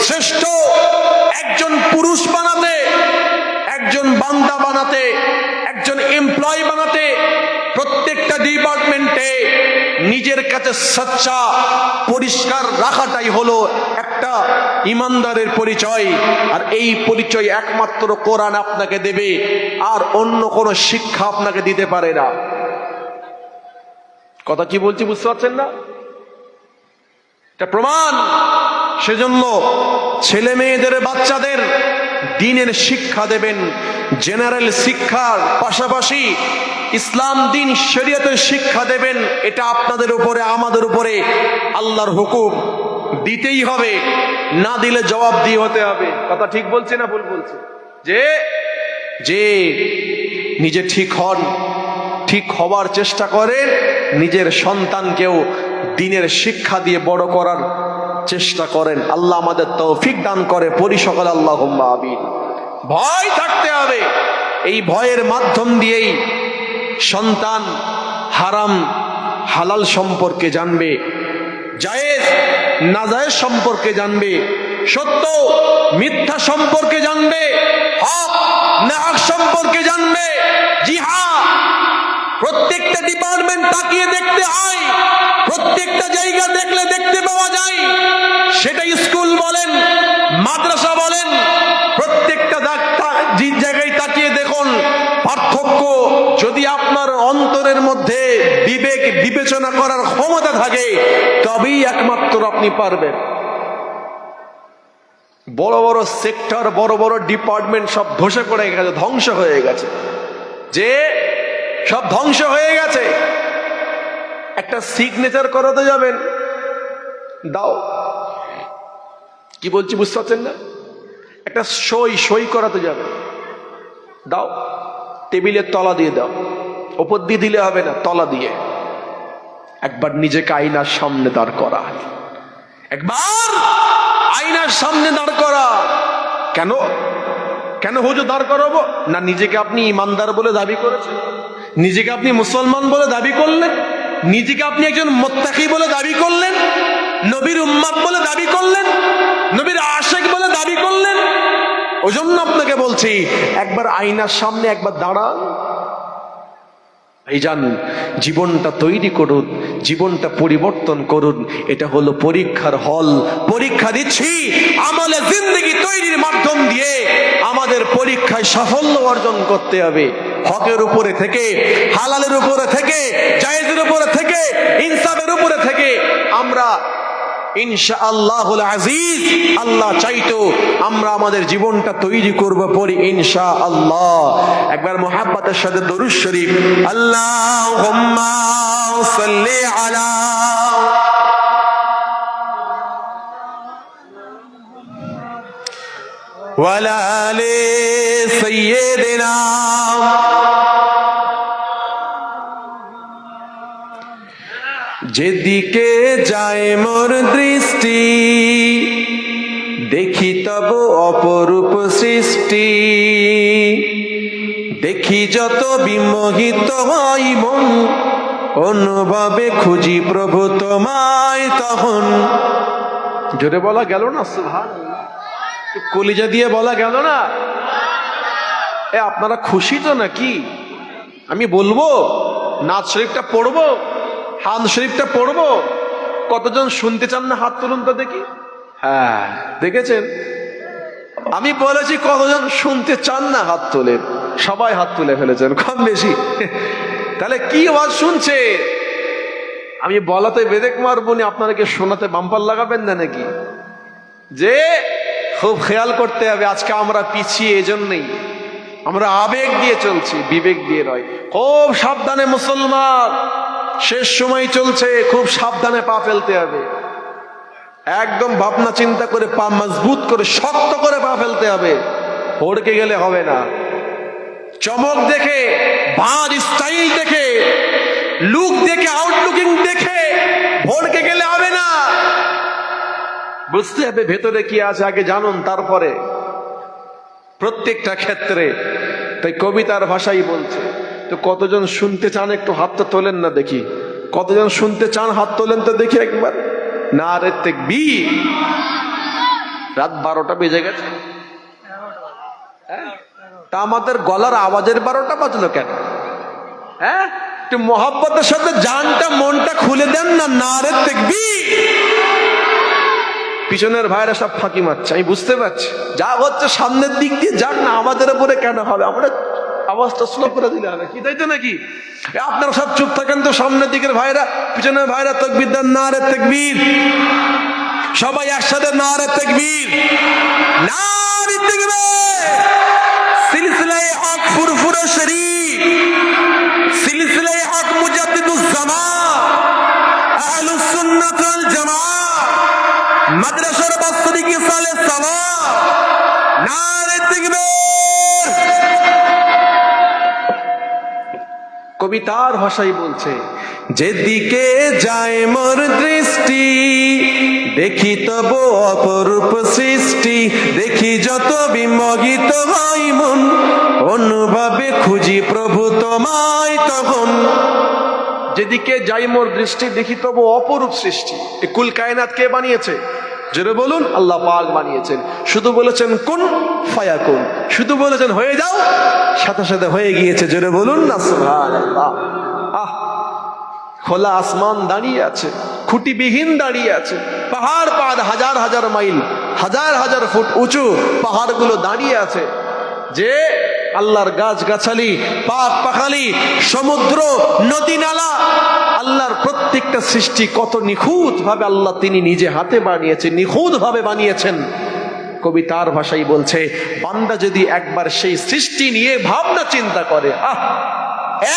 শ্রেষ্ঠ একজন পুরুষ বানাতে, একজন বান্দা বানাতে, একজন এমপ্লয়ি বানাতে। প্রত্যেকটা ডিপার্টমেন্টে নিজের কাছে সচ্চা, পরিষ্কার রাখাটাই হলো একটা ইমানদারের পরিচয়। আর এই পরিচয় একমাত্র কোরআন আপনাকে দেবে, আর অন্য কোনো শিক্ষা আপনাকে দিতে পারে না। কথা কি বলছি বুঝতে পারছেন না? এটা প্রমাণ। সেজন্য ছেলে মেয়েদের, বাচ্চাদের দ্বীনের শিক্ষা দেবেন। জেনারেল শিক্ষার পাশাপাশি ইসলাম, দ্বীন, শরীয়তের শিক্ষা দেবেন। এটা আপনাদের উপরে, আমাদের উপরে আল্লাহর হুকুম, দিতেই হবে। না দিলে জবাব দিয়ে হতে হবে। কথা ঠিক বলছে না ভুল বলছে? যে নিজে ঠিক হন, ঠিক হওয়ার চেষ্টা করেন, নিজের সন্তানকেও দ্বীনের শিক্ষা দিয়ে বড় করার চেষ্টা করেন। আল্লাহ আমাদের তৌফিক দান করে, পড়ি সকলে আল্লাহুম্মা আমিন। ভয় থাকতে হবে। এই ভয়ের মাধ্যম দিয়েই সন্তান হারাম হালাল সম্পর্কে জানবে, জায়েজ নাজায়েজ সম্পর্কে জানবে, সত্য মিথ্যা সম্পর্কে জানবে, হক না হক সম্পর্কে জানবে। জি হ্যাঁ, প্রত্যেকটা ডিপার্টমেন্ট তাকিয়ে দেখতে হয়, প্রত্যেকটা জায়গা দেখলে দেখতে পাওয়া যায়। সেটা স্কুল বলেন, মাদ্রাসা বলেন, প্রত্যেকটা জায়গায় তাকিয়ে দেখুন পার্থক্য। যদি আপনার অন্তরের মধ্যে বিবেক বিবেচনা করার ক্ষমতা থাকে, তবেই একমাত্র আপনি পারবেন। বড় বড় সেক্টর, বড় বড় ডিপার্টমেন্ট সব ধসে পড়ে গেছে, ধ্বংস হয়ে গেছে। যে সব ধ্বংস হয়ে গেছে, একটা সিগনেচার করাতে যাবেন, দাও, কি বলছি বুঝতে পারছেন না? একটা সই করাতে যাবেন, দাও, টেবিলের তলা দিয়ে দাও, ওপর দিয়ে দিলে হবে না, তলা দিয়ে। একবার নিজেকে আয়নার সামনে দাঁড় করা, একবার আয়নার সামনে দাঁড় করা। কেন হুজুর দাঁড় করাবো না? নিজেকে আপনি ইমানদার বলে দাবি করেছেন, নিজেকে আপনি মুসলমান বলে দাবি করলেন, নিজেকে আপনি একজন মুত্তাকি বলে দাবি করলেন, নবীর উম্মত বলে দাবি করলেন, নবীর আশিক বলে দাবি করলেন। ওই জন্য আপনাকে বলছি, একবার আয়নার সামনে একবার দাঁড়ান, ভাইজান, জীবনটা তৈরি করুন, জীবনটা পরিবর্তন করুন। এটা হলো পরীক্ষার হল। পরীক্ষা দিচ্ছি আমলে জিন্দেগি তৈরির মাধ্যম দিয়ে আমাদের পরীক্ষায় সাফল্য অর্জন করতে হবে। হকের উপরে থেকে, হালালের উপরে থেকে, জায়েজের উপরে থেকে, ইনসাফের উপরে থেকে আমরা ইনশাআল্লাহুল আজিজ, আল্লাহ চাইতো আমরা আমাদের জীবনটা তৈরি করব পরে ইনশাআল্লাহ। একবার মুহাব্বতের সাথে দরুদ শরীফ, আল্লাহুম্মা সাল্লি আলা ওয়ালা আলি সাইয়্যিদিনা। যেদিকে যায় মোর দৃষ্টি দেখি তব অপরূপ সৃষ্টি, দেখি যত বিমোহিত হয় মন, অনুভবে খুঁজি প্রভু তোমায় তখন। জোরে বলা গেল না? সুবহানাল্লাহ। কলিজা দিয়ে বলা গেল না? আপনারা খুশি তো নাকি? আমি বলবো নাচ শরীফটা পড়বো, হামদ শরীফটা পড়বো। কতজন শুনতে চান না? হাত তুলুন তো দেখি। হ্যাঁ, দেখেছেন? আমি বলেছি কতজন শুনতে চান না? হাত তোলেন। সবাই হাত তুলে ফেলেছেন কম বেশি। তাহলে কি আওয়াজ শুনছে? আমি বলাতে বেদেক মারবনি, আপনারা কি শোনাতে বাম্পার লাগাবেন না নাকি? যে খুব খেয়াল করতে হবে, আজকে আমরা পিছিয়ে এজন্যই আমরা আবেগ দিয়ে চলছি, বিবেক দিয়ে নয়। খুব সাবধানে মুসলমান, শেষ সময় চলছে, খুব সাবধানে পা ফেলতে হবে। একদম ভাবনা চিন্তা করে পা মজবুত করে শক্ত করে পা ফেলতে হবে। হড়কে গেলে হবে না। চমক দেখে, বাঁধ স্টাইল দেখে, লুক দেখে, আউটলুকিং দেখে ভড়কে গেলে হবে না। বুঝতে হবে ভেতরে কি আছে, আগে জানুন, তারপরে প্রত্যেকটা ক্ষেত্রে। তাই কবিতার ভাষাই বলছে। তো কতজন শুনতে চান একটু হাতটা তোলেন না দেখি। কতজন শুনতে চান হাত তোলেন তো দেখি একবার। নারে তাকবীর। রাত 12টা বেজে গেছে। তা আমাদের গলার আওয়াজের 12টা বাজলো কেন? হ্যাঁ, একটু মোহাব্বতের সাথে জানটা মনটা খুলে দেন না। নারে তাকবীর। পিছনের ভাইরা সব ফাঁকি মারছে, আমি বুঝতে পারছি। যা হচ্ছে সামনের দিক দিয়ে যাক না, আমাদের উপরে কেন হবে? আমরা আওয়াজটা স্লো করে দিলে হবে কি, তাই তো নাকি? আপনারা সব চুপ থাকেন তো, সামনের দিকের ভাইরা, পিছনের ভাইরা তাকবীর দেন। নারে তাকবীর। সবাই একসাথে নারে তাকবীর। নারে তাকবীর। সিলসিলায়ে হক ফুরফুরা শরীফ, সিলসিলায়ে হক মুজাদ্দিদুজ জামান, আহলুস সুন্নাত ওয়াল জামাত, মাদ্রাসার বাস্তবিক সালে সালাম। নারে তাকবীর। কবিতার ভাষাই বলছে, যেদিকে যায় মোর দৃষ্টি দেখি তব অপরূপ সৃষ্টি, দেখি যত বিমোহিত হয় মন, অনুভবে খুঁজি প্রভু তোমায় তখন। যেদিকে যাই মোর দৃষ্টি দেখি তব অপরূপ সৃষ্টি। এই কুল কায়নাত কে বানিয়েছে? জোরে বলুন, আল্লাহ পাক বানিয়েছেন। শুধু বলেছেন কুন ফায়াকুন, শুধু বলেছেন হয়ে যাও, সাথে সাথে হয়ে গিয়েছে। জোরে বলুন না সুবহানাল্লাহ। খোলা আসমান দাঁড়িয়ে আছে, খুঁটিবিহীন দাঁড়িয়ে আছে। পাহাড় পাহাড়, হাজার হাজার মাইল, হাজার হাজার ফুট উঁচু পাহাড়গুলো দাঁড়িয়ে আছে। যে আল্লাহর গাছ গাছালি, পাক পাখালি, সমুদ্র, নদী নালা, আল্লাহর প্রত্যেকটা সৃষ্টি কত নিখুঁত ভাবে আল্লাহ তিনি নিজে হাতে বানিয়েছেন, নিখুঁত ভাবে বানিয়েছেন। কবিতার ভাষাই বলছে, বান্দা যদি একবার সেই সৃষ্টি নিয়ে ভাবনা চিন্তা করে,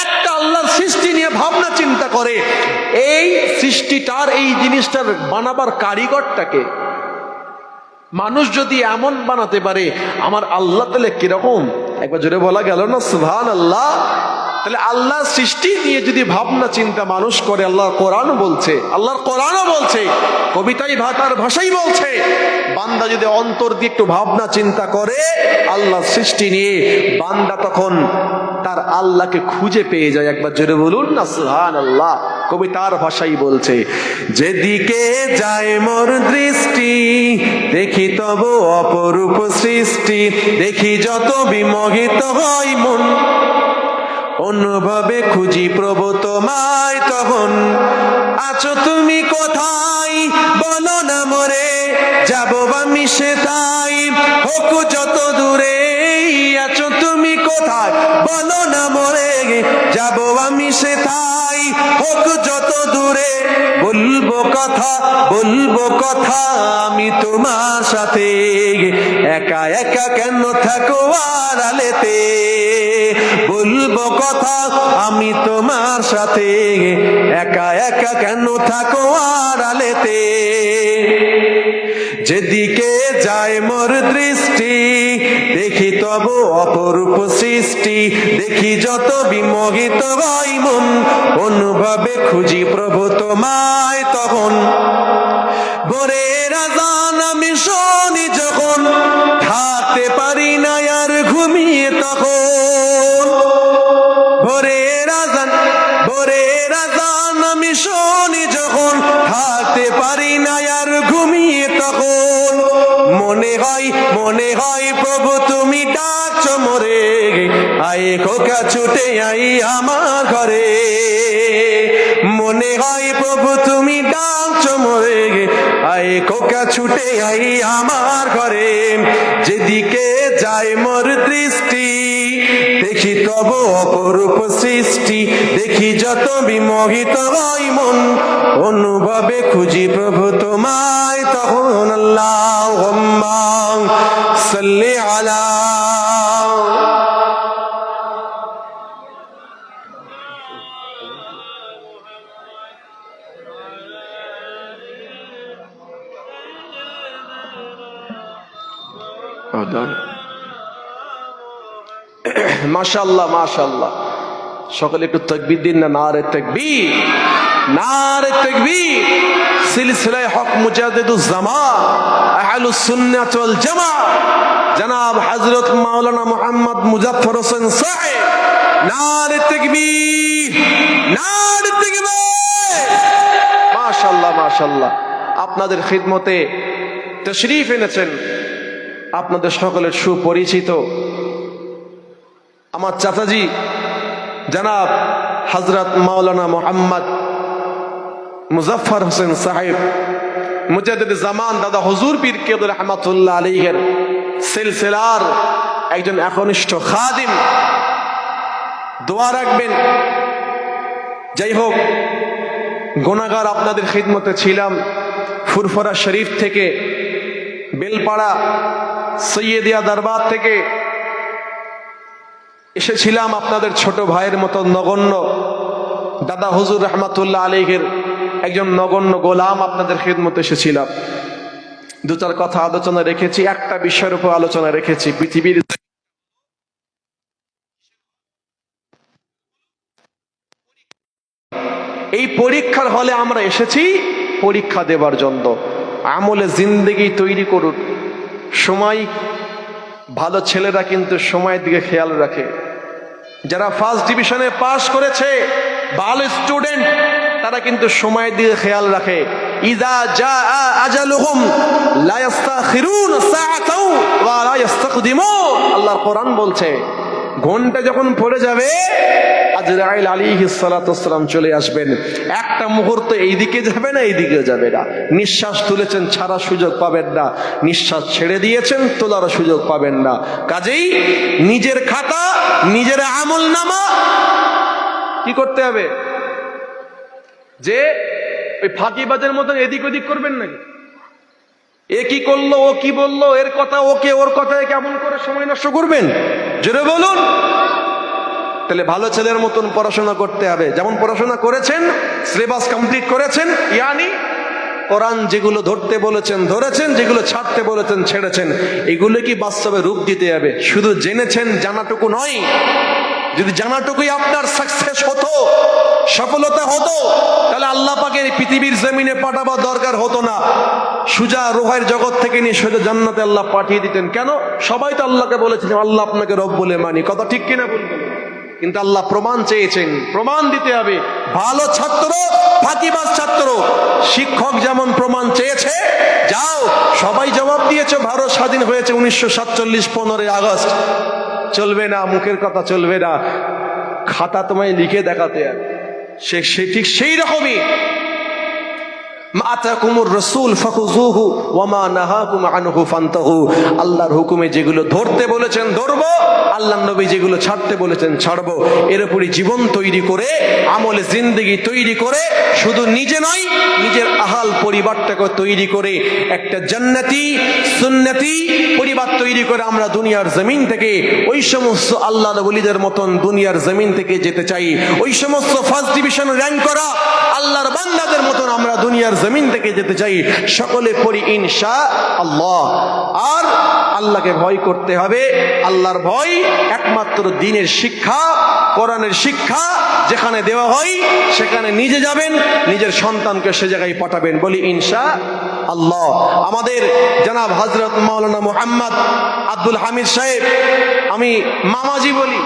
একটা আল্লাহর সৃষ্টি নিয়ে ভাবনা চিন্তা করে, এই সৃষ্টিটার, এই জিনিসটার বানাবার কারিগরটাকে মানুষ যদি এমন বানাতে পারে, আমার আল্লাহ তাহলে কিরকম? একবার জোরে বলা গেল না সুবহানাল্লাহ। তাহলে আল্লাহর সৃষ্টি নিয়ে যদি ভাবনা চিন্তা মানুষ করে, আল্লাহর কোরআন বলছে, আল্লাহর কোরআনও বলছে, কবিতাই ভাতার ভাষাই বলছে, বান্দা যদি অন্তর দিয়ে একটু ভাবনা চিন্তা করে আল্লাহর সৃষ্টি নিয়ে, বান্দা তখন তার আল্লাহকে খুঁজে পেয়ে যায়। একবার জোরে বলুন না সুবহানাল্লাহ। কবিতার ভাষাই বলছে, যেদিকে যায় মোর দৃষ্টি দেখি তব অপরূপ সৃষ্টি, দেখি যত বিমোহিত হয় মন, অনুভবে খুঁজি প্রভু তোমায় তখন। আছো তুমি কোথায় বলো না মোরে, যাবো আমি সেটাই হোক যত দূরে। আছো তুমি কোথায় বলো না মোরে, যাবো আমি সেটাই হোক যত দূরে। বলবো কথা আমি তোমার সাথে, একা একা কেন থাকো আড়ালেতে। বলবো কথা আমি তোমার সাথে, একা একা কেন থাকো আড়ালেতে। যেদিকে যায় মোর দৃষ্টি দেখি তব অপরূপ সৃষ্টি। দেখি যত বিমোহিত হয় মন, অনুভবে খুঁজি প্রভু তোমায় তখন। ভোরের আযান আমি শুনি যখন, থাকতে পারি না আর ঘুমিয়ে তখন। ভোরের আযান আমি শুনি যখন, থাকতে পারি না আর ঘুমিয়ে তখন। মনে হয় প্রভু তুমি ডাকছো মোরে, আয়ে খোকা ছুটে আই আমার ঘরে। মনে হয় প্রভু তুমি ডাকছো মোরে, আয়ে খোকা ছুটে আই আমার ঘরে। যেদিকে যায় মোর দৃষ্টি দেখি তব অপরূপ সৃষ্টি। দেখি যত বিমোহিত হয় মন, অনুভবে খুঁজি প্রভু তোমায় তখন। আল্লাহুম্মা সাল্লি আলা মাশাআল্লাহ মাশাআল্লাহ। সকলে একটু তাকবীর দিন না, নারে তাকবীর, নারে তাকবীর। সিলসিলায়ে হক মুজাদ্দিদুজ জামান আহলুস সুন্নাত ওয়াল জামাআহ জনাব হযরত মাওলানা মুহাম্মদ মুজাফফর হোসেন সাহেব, নারে তাকবীর, নারে তাকবীর। মাশাআল্লাহ মাশাআল্লাহ। আপনাদের খিদমতে তাশরীফ এনেছেন আপনাদের সকলের সুপরিচিত আমার চাচাজি জনাব হযরত মাওলানা মুহাম্মদ মুজাফফর হোসেন সাহেব মুজাদ্দিদ জামান দাদা হুজুর পীর কেবলা রাহমাতুল্লাহ আলাইহির সিলসিলার একজন একনিষ্ঠ খাদিম। দোয়া রাখবেন। যাই হোক, গুনাহগার আপনাদের খিদমতে ছিলাম। ফুরফুরা শরীফ থেকে, বেলপাড়া সৈয়দিয়া দরবার থেকে এসেছিলাম আপনাদের ছোট ভাইয়ের মতো নগণ্য। দাদা হুজুর রহমাতুল্লাহ আলাইহির একজন নগণ্য গোলাম আপনাদের খিদমতে এসেছিলাম। দু চার কথা আলোচনা রেখেছি, একটা বিষয়ের উপর আলোচনা রেখেছি। পৃথিবীর এই পরীক্ষার হলে আমরা এসেছি পরীক্ষা দেবার জন্য। আমলে জিন্দেগি তৈরি করুন। সময়, ভালো ছেলেরা কিন্তু সময়ের দিকে খেয়াল রাখে। যারা ফার্স্ট ডিভিশনে পাস করেছে, ভালো স্টুডেন্ট, তারা কিন্তু সময়ের দিকে খেয়াল রাখে। ইযা জাআ আজালুহুম লা ইস্তাখিরুন সাআতাও ওয়া লা ইস্তাকদিমুন। আল্লাহর কোরআন বলছে, ঘন্টা যখন পড়ে যাবে আজরাইল আলাইহিস সালাতু ওয়াস সালাম চলে আসবেন। একটা মুহূর্ত এইদিকে যাবে না, এইদিকে যাবে না। নিঃশ্বাস তুলেছেন, ছাড়ার সুযোগ পাবেন না। নিঃশ্বাস ছেড়ে দিয়েছেন, তোলার সুযোগ পাবেন না। কাজেই নিজের খাতা, নিজের আমলনামা কি করতে হবে? যে ওই ফাঁকিবাজের মতন এদিক ওদিক করবেন নাকি? এ কি করলো, ও কি বললো, এর কথা ওকে, ওর কথায় কেমন করে সময় নষ্ট করবেন? জোরে বলুন। তাহলে ভালো ছেলের মতন পড়াশোনা করতে হবে। যেমন পড়াশোনা করেছেন, সিলেবাস কমপ্লিট করেছেন, ইয়ানি কোরআন যেগুলো ধরতে বলেছেন ধরেছেন, যেগুলো ছাড়তে বলেছেন ছেড়েছেন। এগুলো কি বাস্তবে রূপ দিতে হবে। শুধু জেনেছেন জানাটুকু নয়। যদি জানাটুকুই আপনার সাকসেস হতো, সফলতা হতো, তাহলে আল্লাহ পাকের পৃথিবীর জমিনে পাঠাবার দরকার হতো না। সুজা রুহের জগৎ থেকে নিয়ে সোজা জান্নাতে আল্লাহ পাঠিয়ে দিতেন। কেন? সবাই তো আল্লাহকে বলেছিলেন আল্লাহ আপনাকে রব বলে মানি। কথা ঠিক কিনা বলবেন? কিন্তু আল্লাহ প্রমাণ চেয়েছেন, প্রমাণ দিতে হবে। ভালো ছাত্র, ফাঁকিবাজ ছাত্র, শিক্ষক যেমন প্রমাণ চেয়েছে, যাও সবাই জবাব দিয়েছে। ভারত স্বাধীন হয়েছে 1947 15 আগস্ট। চলবে না, মুখের কথা চলবে না। খাতা তোমায় লিখে দেখাতে আর সে ঠিক সেই রকমই মা আতাকুমুর রাসূল ফাখুযুহু ওয়া মা নাহাকুম আনহু ফান্তাহু। আল্লাহর হুকুমে যেগুলো ধরতে বলেছেন ধরবো, আল্লাহর নবী যেগুলো ছাড়তে বলেছেন ছাড়বো। এর উপরই জীবন তৈরি করে, আমলে জিন্দেগি তৈরি করে, শুধু নিজে নয় নিজের আহাল পরিবারটাকে তৈরি করে একটা জান্নাতি সুন্নতি পরিবার তৈরি করে আমরা দুনিয়ার জমিন থেকে ওই সমস্ত আল্লাহর ওলিদের মতন দুনিয়ার জমিন থেকে যেতে চাই। ওই সমস্ত ফার্স্ট ডিভিশন র্যাঙ্ক করা আল্লাহর বান্দাদের মতন আমরা দুনিয়ার জমিন থেকে যেতে চাই। সকলে পড়ি ইনশাআল্লাহ। আর আল্লাহকে ভয় করতে হবে। আল্লাহর ভয় একমাত্র দ্বীনের শিক্ষা, কোরআনের শিক্ষা যেখানে দেওয়া হয় সেখানে নিজে যাবেন, নিজের সন্তানকে সে জায়গায় পাঠাবেন। বলি ইনশাআল্লাহ। আমাদের জনাব হযরত মাওলানা মুহাম্মদ আব্দুল হামিদ সাহেব, আমি মামাজি বলি,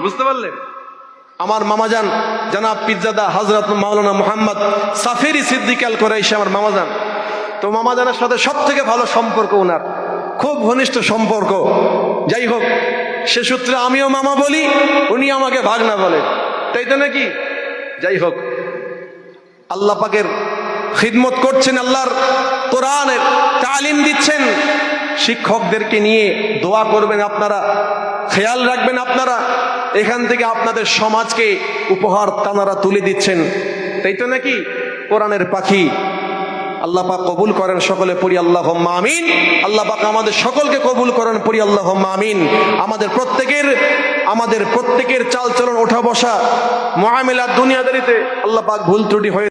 বুঝতে পারলেন? আমার মামাজান জনাব পীরজাদা হযরত মাওলানা মুহাম্মদ সাফেরি সিদ্দিক আল কুরাইশি আমার মামাজান। তো মামাজানের সাথে সব থেকে ভালো সম্পর্ক ওনার, খুব ঘনিষ্ঠ সম্পর্ক। যাই হোক, সে সূত্রে আমিও মামা বলি, উনি আমাকে ভাগনা বলে, তাই তো নাকি? যাই হোক, আল্লাহ পাকের খিদমত করছেন, আল্লাহর কোরআনের তালিম দিচ্ছেন। শিক্ষকদেরকে নিয়ে দোয়া করবেন আপনারা, খেয়াল রাখবেন আপনারা। এখান থেকে আপনাদের সমাজকে উপহার তানারা তুলে দিচ্ছেন, তাই তো নাকি? কোরআনের পাখি আল্লাহ পাক কবুল করেন। সকলে পড়ি আল্লাহুম্মা আমিন। আল্লাহ পাক আমাদের সকলকে কবুল করেন, পড়ি আল্লাহুম্মা আমিন। আমাদের প্রত্যেকের চাল চলন, ওঠা বসা, মুআমালাত দুনিয়াদারিতে আল্লাহ পাক ভুল ত্রুটি হয়ে